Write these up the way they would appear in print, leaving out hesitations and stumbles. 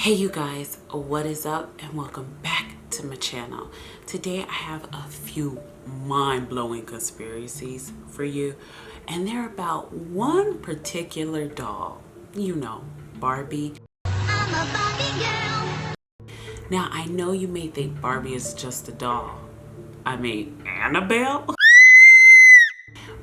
Hey you guys, what is up and welcome back to my channel. Today I have a few mind-blowing conspiracies for you, and they're about one particular doll. You know, Barbie. I'm a Barbie girl. Now I know you may think Barbie is just a doll. I mean, Annabelle?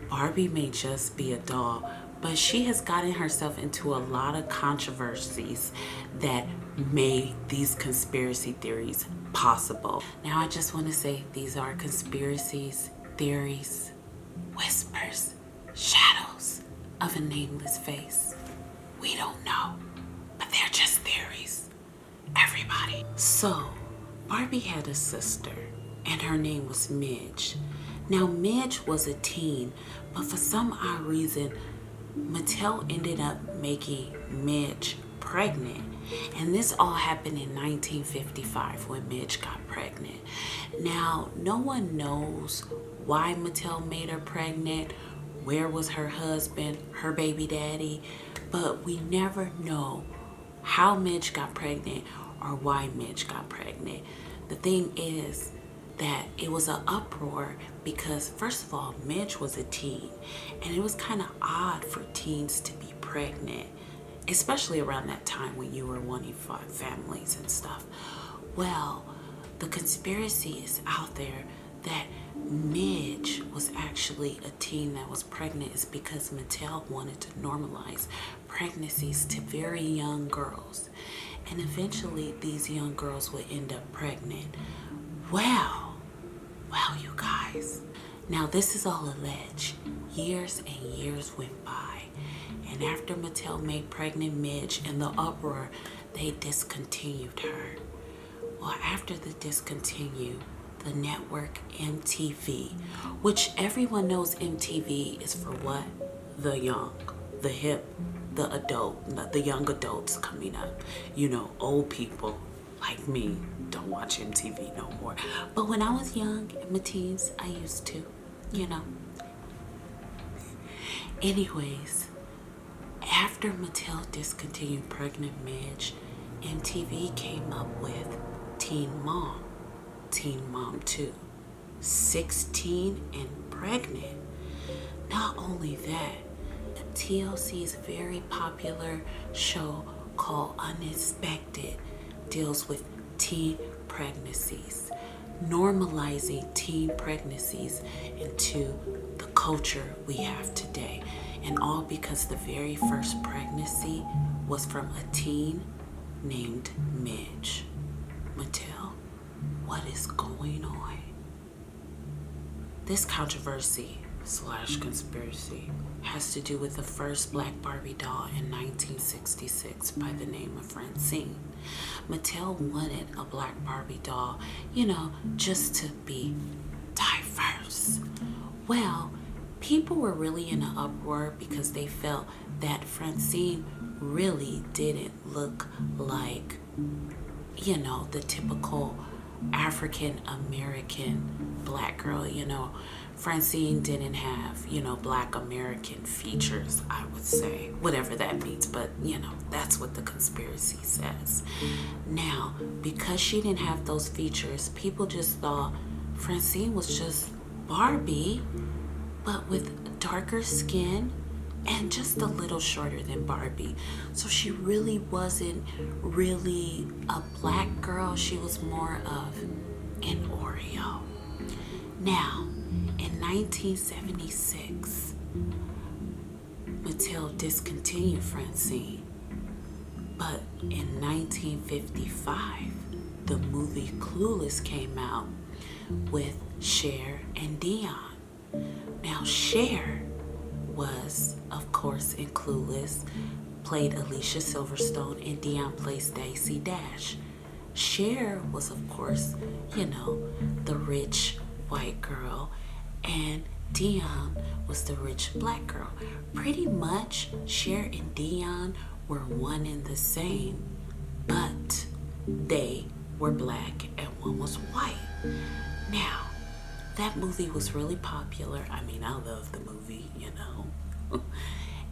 Barbie may just be a doll, but she has gotten herself into a lot of controversies that made these conspiracy theories possible. Now I just want to say these are conspiracies, theories, whispers, shadows of a nameless face. We don't know, but they're just theories. Everybody. So, Barbie had a sister, and her name was Midge. Now, Midge was a teen, but for some odd reason, Mattel ended up making Midge pregnant. And this all happened in 1955 when Midge got pregnant. Now, no one knows why Mattel made her pregnant, where was her husband, her baby daddy, but we never know how Midge got pregnant or why Midge got pregnant. The thing is that it was an uproar because, first of all, Midge was a teen, and it was kind of odd for teens to be pregnant, especially around that time when you were wanting families and stuff. Well, the conspiracy is out there that Midge was actually a teen that was pregnant is because Mattel wanted to normalize pregnancies to very young girls, and eventually these young girls would end up pregnant. Well, you guys, now this is all alleged. Years and years went by, and after Mattel made pregnant Midge in the uproar, they discontinued her. Well, after the discontinue, the network MTV, which everyone knows MTV is for what? The young, the hip, the adult, the young adults coming up. You know, old people like me don't watch MTV no more. But when I was young, in my teens, I used to, you know. Anyways, after Mattel discontinued pregnant Midge, MTV came up with Teen Mom 2, 16 and pregnant. Not only that, TLC's very popular show called Unexpected deals with teen pregnancies, normalizing teen pregnancies into the culture we have today. And all because the very first pregnancy was from a teen named Midge. Mattel, what is going on? This controversy / conspiracy has to do with the first black Barbie doll in 1966 by the name of Francine. Mattel wanted a black Barbie doll, you know, just to be diverse. Well, people were really in an uproar because they felt that Francine really didn't look like, you know, the typical African American black girl. You know, Francine didn't have, you know, black American features, I would say, whatever that means, but you know, that's what the conspiracy says. Now, because she didn't have those features, people just thought Francine was just Barbie, but with darker skin and just a little shorter than Barbie. So she really wasn't really a black girl. She was more of an Oreo. Now, in 1976, Mattel discontinued Francine. But in 1955, the movie Clueless came out with Cher and Dion. Now, Cher was, of course, in Clueless, played Alicia Silverstone, and Dion plays Stacey Dash. Cher was, of course, you know, the rich white girl, and Dion was the rich black girl. Pretty much, Cher and Dion were one and the same, but they were black and one was white. Now, that movie was really popular. I mean, I love the movie, you know.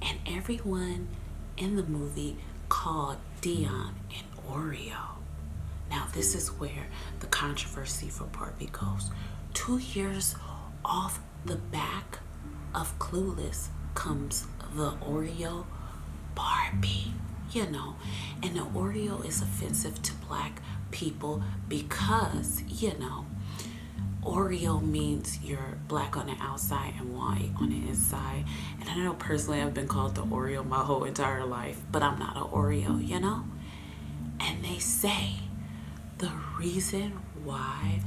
And everyone in the movie called Dion an Oreo. Now this is where the controversy for Barbie goes. 2 years off the back of Clueless comes the Oreo Barbie, and the Oreo is offensive to black people because, Oreo means you're black on the outside and white on the inside. And I know personally I've been called the Oreo my whole entire life, but I'm not an Oreo, And they say the reason why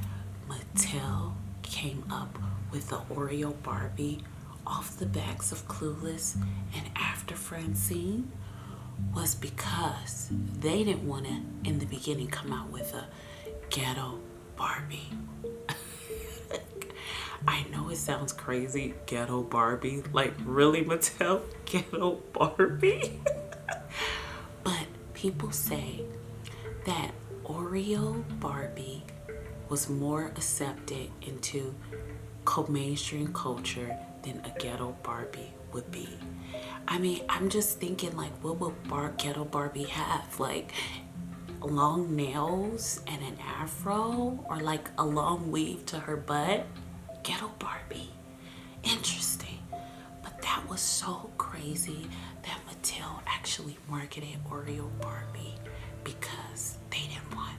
Mattel came up with the Oreo Barbie off the backs of Clueless and After Francine was because they didn't want to, in the beginning, come out with a ghetto Barbie. I know it sounds crazy, ghetto Barbie. Like, really, Mattel? Ghetto Barbie? But people say that Oreo Barbie was more accepted into mainstream culture than a ghetto Barbie would be. I mean, I'm just thinking, like, what would ghetto Barbie have? Like, long nails and an afro, or like a long weave to her butt? Ghetto Barbie. Interesting. But that was so crazy that Mattel actually marketed Oreo Barbie because they didn't want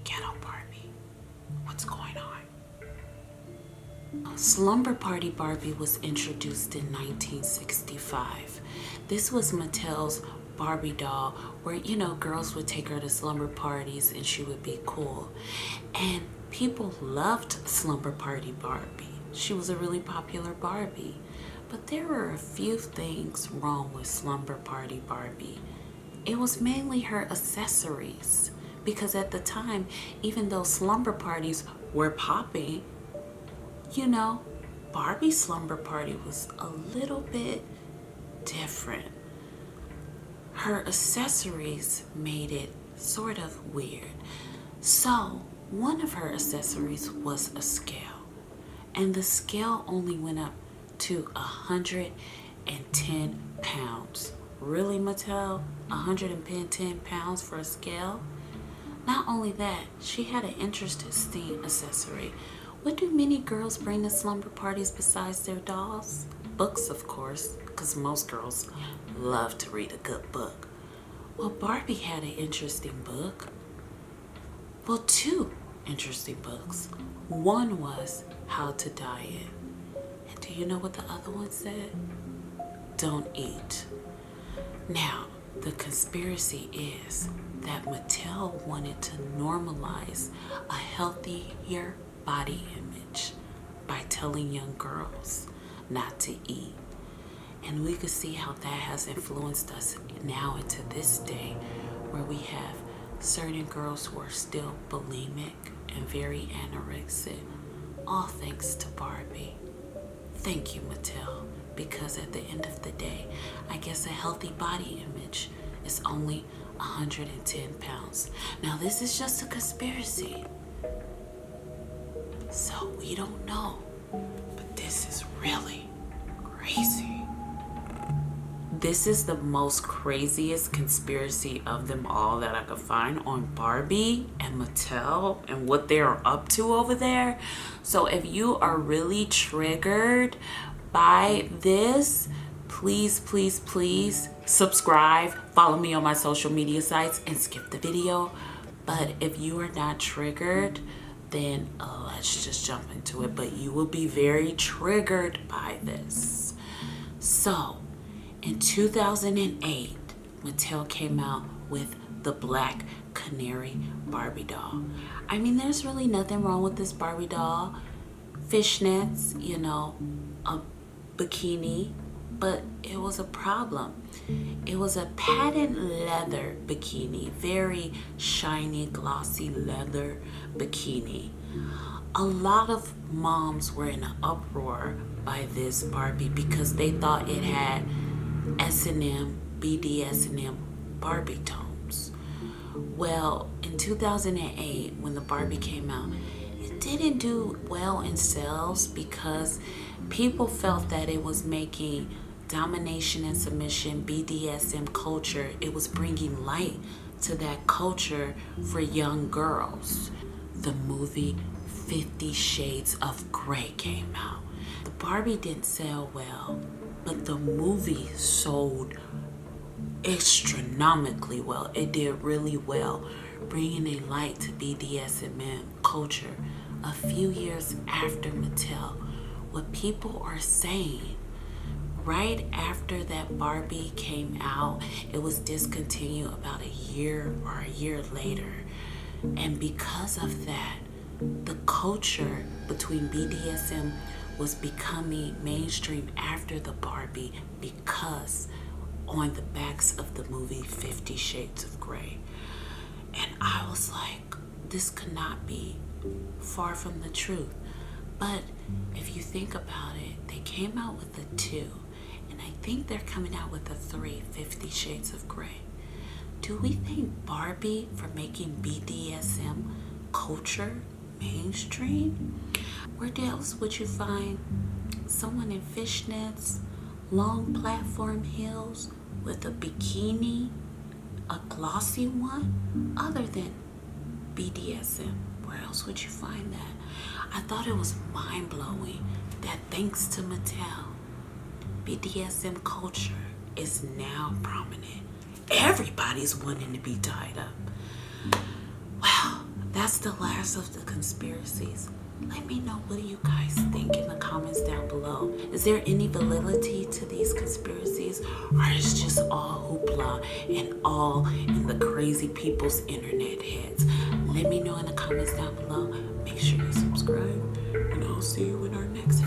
ghetto Barbie. What's going on? Slumber Party Barbie was introduced in 1965. This was Mattel's Barbie doll where, girls would take her to slumber parties and she would be cool. And people loved Slumber Party Barbie. She was a really popular Barbie. But there were a few things wrong with Slumber Party Barbie. It was mainly her accessories. Because at the time, even though slumber parties were popping, Barbie Slumber Party was a little bit different. Her accessories made it sort of weird. So, one of her accessories was a scale. And the scale only went up to 110 pounds. Really, Mattel? 110 pounds for a scale? Not only that, she had an interesting accessory. What do many girls bring to slumber parties besides their dolls? Books, of course, because most girls love to read a good book. Well, Barbie had an interesting book. Well, 2 interesting books. One was How to Diet. And do you know what the other one said? Don't eat. Now, the conspiracy is that Mattel wanted to normalize a healthier body image by telling young girls not to eat. And we could see how that has influenced us now into this day, where we have certain girls who are still bulimic and very anorexic, all thanks to Barbie. Thank you, Mattel, because at the end of the day, I guess a healthy body image is only 110 pounds. Now, this is just a conspiracy, so we don't know, but this is really crazy. This is the most craziest conspiracy of them all that I could find on Barbie and Mattel and what they're up to over there. So if you are really triggered by this, please, please, please subscribe, follow me on my social media sites, and skip the video. But if you are not triggered, then let's just jump into it. But you will be very triggered by this. So, in 2008, Mattel came out with the Black Canary Barbie doll. I mean, there's really nothing wrong with this Barbie doll. Fishnets, a bikini, but it was a problem. It was a patent leather bikini, very shiny, glossy leather bikini. A lot of moms were in an uproar by this Barbie because they thought it had S&M, BDSM Barbie tones. Well, in 2008, when the Barbie came out, it didn't do well in sales because people felt that it was making domination and submission, BDSM culture, it was bringing light to that culture for young girls. The movie 50 Shades of Grey came out. The Barbie didn't sell well, but the movie sold astronomically well. It did really well, bringing a light to BDSM culture a few years after Mattel. What people are saying, right after that Barbie came out, it was discontinued about a year or a year later. And because of that, the culture between BDSM was becoming mainstream after the Barbie, because on the backs of the movie 50 Shades of Grey. And I was like, this could not be far from the truth. But if you think about it, they came out with a 2, and I think they're coming out with a 3, 50 Shades of Grey. Do we thank Barbie for making BDSM culture mainstream? Where else would you find someone in fishnets, long platform heels with a bikini, a glossy one, other than BDSM? Where else would you find that? I thought it was mind-blowing that thanks to Mattel, BDSM culture is now prominent. Everybody's wanting to be tied up. Well, that's the last of the conspiracies. Let me know, what do you guys think in the comments down below? Is there any validity to these conspiracies, or is it just all hoopla and all in the crazy people's internet heads? Let me know in the comments down below. Make sure you subscribe, and I'll see you in our next